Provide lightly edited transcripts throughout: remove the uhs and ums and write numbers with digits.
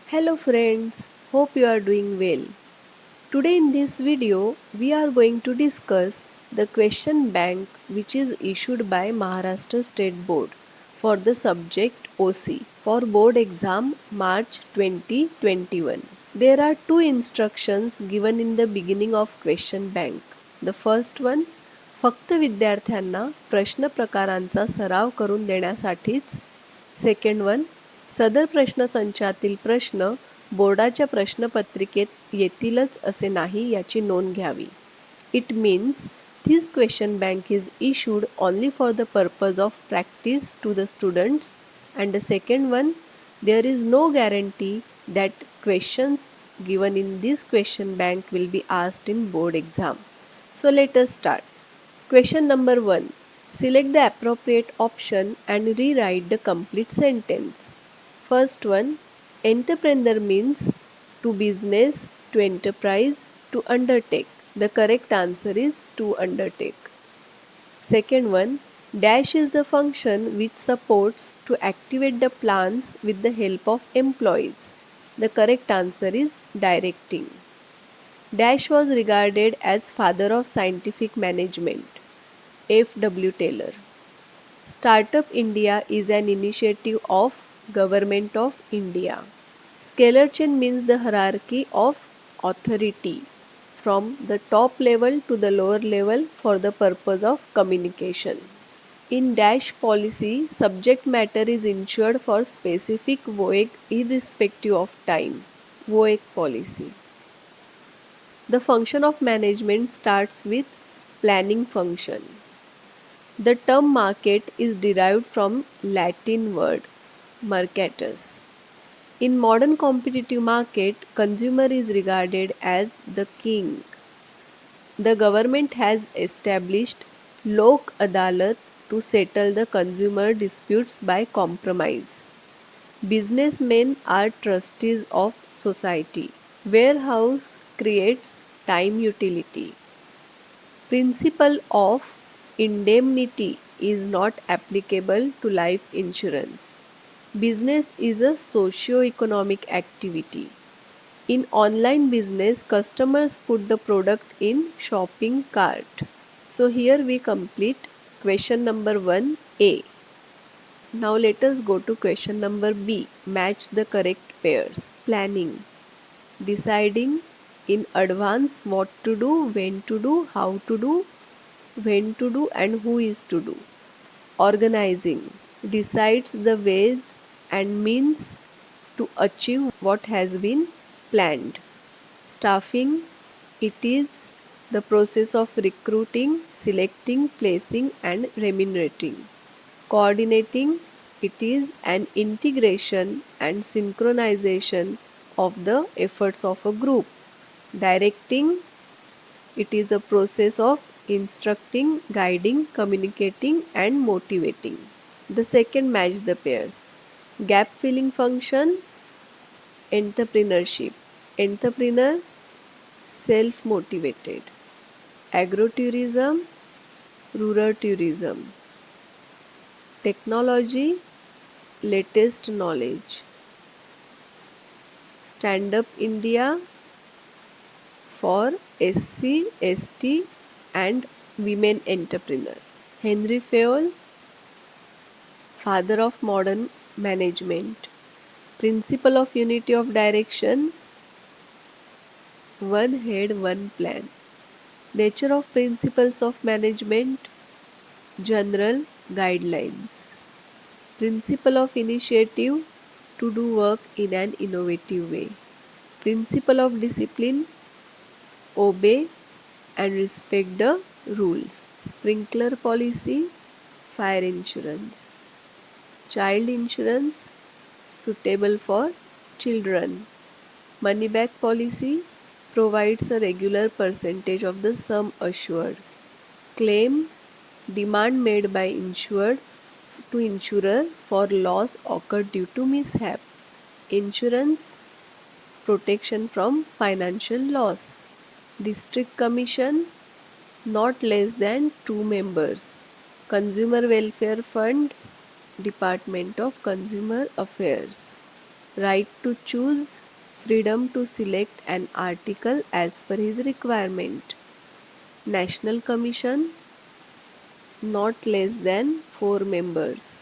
Hello friends, hope you are doing well. Today in this video, we are going to discuss the question bank which is issued by Maharashtra State Board for the subject OC for board exam March 2021. There are two instructions given in the beginning of question bank. The first one, फक्त विद्यार्थ्यांना प्रश्न प्रकारांचा सराव करून देण्यासाठीच. Second one, सदर प्रश्नसंचातील प्रश्न बोर्डाच्या प्रश्नपत्रिकेत येतीलच असे नाही याची नोंद घ्यावी. It means this question bank is issued only for the purpose of practice to the students, and the second one, there is no guarantee that questions given in this question bank will be asked in board exam. So let us start. Question number 1. Select the appropriate option and rewrite the complete sentence. First one, entrepreneur means to business, to enterprise, to undertake. The correct answer is to undertake. Second one, dash is the function which supports to activate the plans with the help of employees. The correct answer is directing. Dash was regarded as father of scientific management. F. W. Taylor. Startup India is an initiative of Government of India. Scalar chain means the hierarchy of authority from the top level to the lower level for the purpose of communication. In dash policy, subject matter is ensured for specific VOEG irrespective of time. VOEG policy. The function of management starts with planning function. The term market is derived from Latin word mercatus. In modern competitive market, consumer is regarded as the king. The government has established Lok Adalat to settle the consumer disputes by compromise. Businessmen are trustees of society. Warehouse creates time utility. Principle of indemnity is not applicable to life insurance. Business is a socio-economic activity. In online business, customers put the product in shopping cart. So here we complete question number 1A. Now let us go to question number B. Match the correct pairs. Planning. Deciding in advance what to do, when to do, how to do, when to do and who is to do. Organizing. Decides the ways and means to achieve what has been planned. Staffing. It is the process of recruiting, selecting, placing and remunerating. Coordinating. It is an integration and synchronization of the efforts of a group. Directing. It is a process of instructing, guiding, communicating and motivating. The second, match the pairs. Gap filling function. Entrepreneurship. Entrepreneur, self motivated. Agrotourism, rural tourism. Technology, latest knowledge. Stand Up India for SC, ST and women entrepreneur. Henry Fayol, father of modern management. Principle of unity of direction. One head, one plan. Nature of principles of management. General guidelines. Principle of initiative, to do work in an innovative way. Principle of discipline, obey and respect the rules. Sprinkler policy, fire insurance. Child insurance, suitable for children. Money back policy provides a regular percentage of the sum assured. Claim, demand made by insured to insurer for loss occurred due to mishap. Insurance, protection from financial loss. District commission, not less than 2 members. Consumer Welfare Fund, Department of Consumer Affairs. right to choose, freedom to select an article as per his requirement. National Commission, not less than 4 members.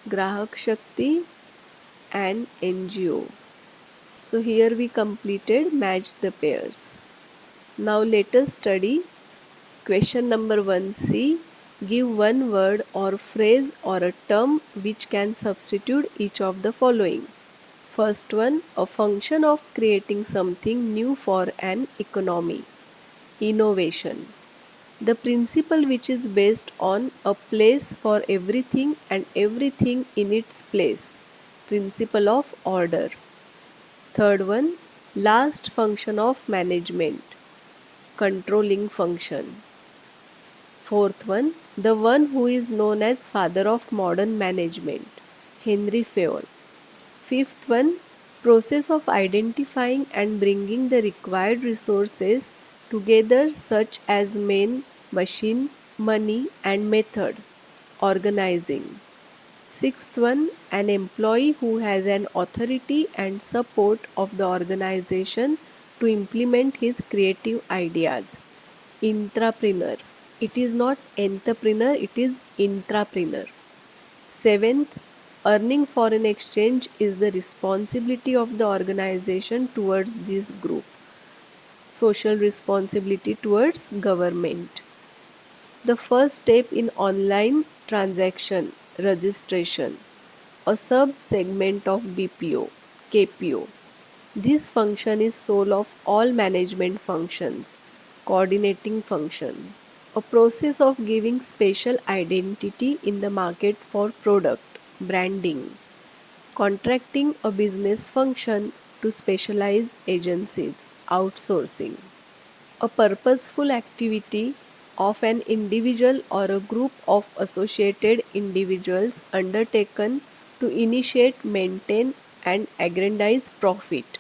Grahak Shakti and NGO. So here we completed match the pairs. Now let us study question number 1C. Give one word or phrase or a term which can substitute each of the following. First one, a function of creating something new for an economy. Innovation. The principle which is based on a place for everything and everything in its place. Principle of order. Third one, last function of management. Controlling function. Fourth one, the one who is known as father of modern management. Henry Fayol. Fifth one, process of identifying and bringing the required resources together such as men, machine, money and method. Organizing. Sixth one, an employee who has an authority and support of the organization to implement his creative ideas. Intrapreneur. It is not entrepreneur, it is intrapreneur. Seventh, earning foreign exchange is the responsibility of the organization towards this group. Social responsibility towards government. The first step in online transaction registration, a sub-segment of BPO, KPO. This function is soul of all management functions, coordinating function. A process of giving special identity in the market for product, branding. Contracting a business function to specialized agencies, outsourcing. A purposeful activity of an individual or a group of associated individuals undertaken to initiate, maintain, and aggrandize profit.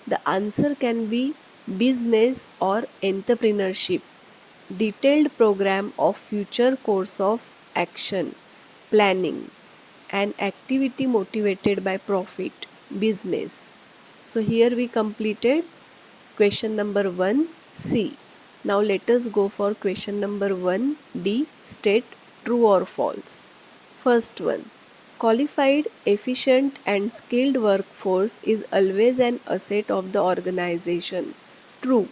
The answer can be business or entrepreneurship. Detailed program of future course of action, planning, an activity motivated by profit, business. So here we completed question number 1C. Now let us go for question number 1D. State true or false. First one. Qualified, efficient and skilled workforce is always an asset of the organization. True.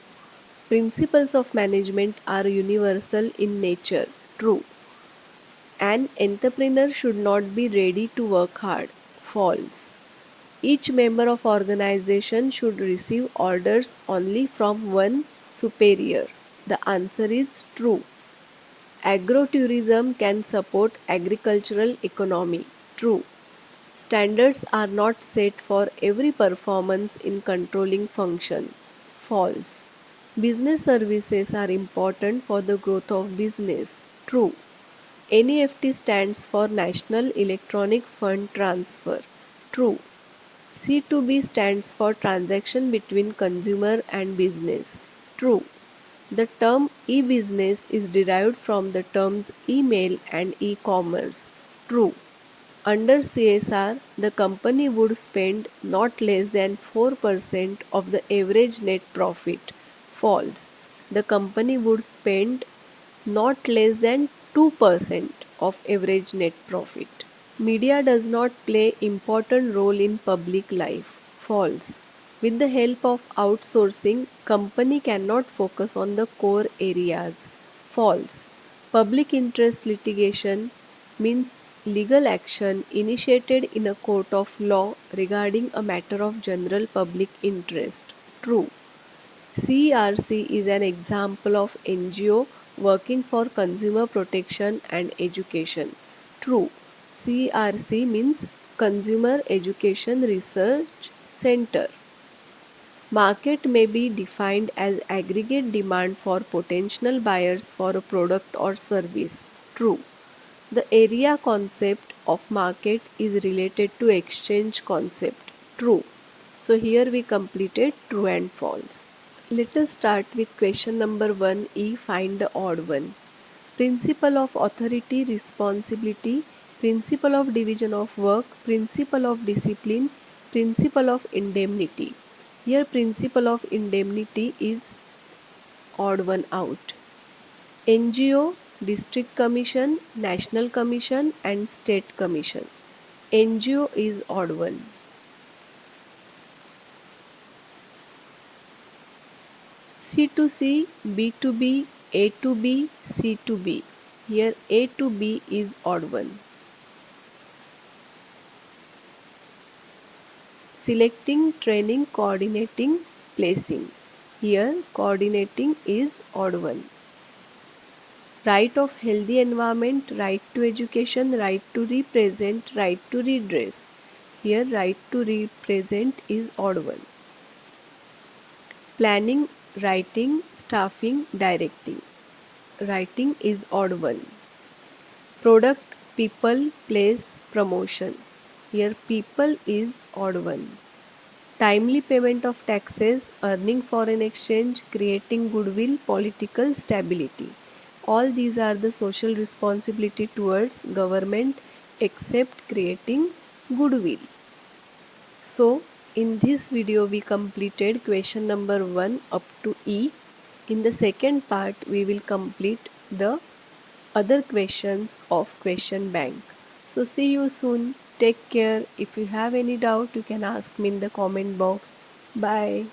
Principles of management are universal in nature. True. An entrepreneur should not be ready to work hard. False. Each member of organization should receive orders only from one superior. The answer is true. Agrotourism can support agricultural economy. True. Standards are not set for every performance in controlling function. False. Business services are important for the growth of business. True. NEFT stands for National Electronic Fund Transfer. True. C2B stands for transaction between consumer and business. True. The term e-business is derived from the terms email and e-commerce. True. Under CSR, the company would spend not less than 4% of the average net profit. False. The company would spend not less than 2% of average net profit. Media does not play important role in public life. False. With the help of outsourcing, company cannot focus on the core areas. False. Public interest litigation means legal action initiated in a court of law regarding a matter of general public interest. True. CRC is an example of NGO working for consumer protection and education. True. CRC means Consumer Education Research Center. Market may be defined as aggregate demand for potential buyers for a product or service. True. The area concept of market is related to exchange concept. True. So here we completed true and false. Let us start with question number 1E. Find the odd one. Principle of authority, responsibility, principle of division of work, principle of discipline, Principle of indemnity. Here principle of indemnity is odd one out. NGO, District Commission, National Commission and State Commission. NGO is odd one. C to C, B to B, A to B, C to B. Here A to B is odd one. Selecting, training, coordinating, placing. Here coordinating is odd one. Right of healthy environment, right to education, right to represent, right to redress. Here right to represent is odd one. Planning, writing, staffing, directing. Writing is odd one. Product, people, place, promotion. Here people is odd one. Timely payment of taxes, earning foreign exchange, creating goodwill, political stability. All these are the social responsibility towards government except creating goodwill. So, in this video we completed question number 1 up to E. In the second part we will complete the other questions of question bank. So see you soon. Take care. If you have any doubt you can ask me in the comment box. Bye.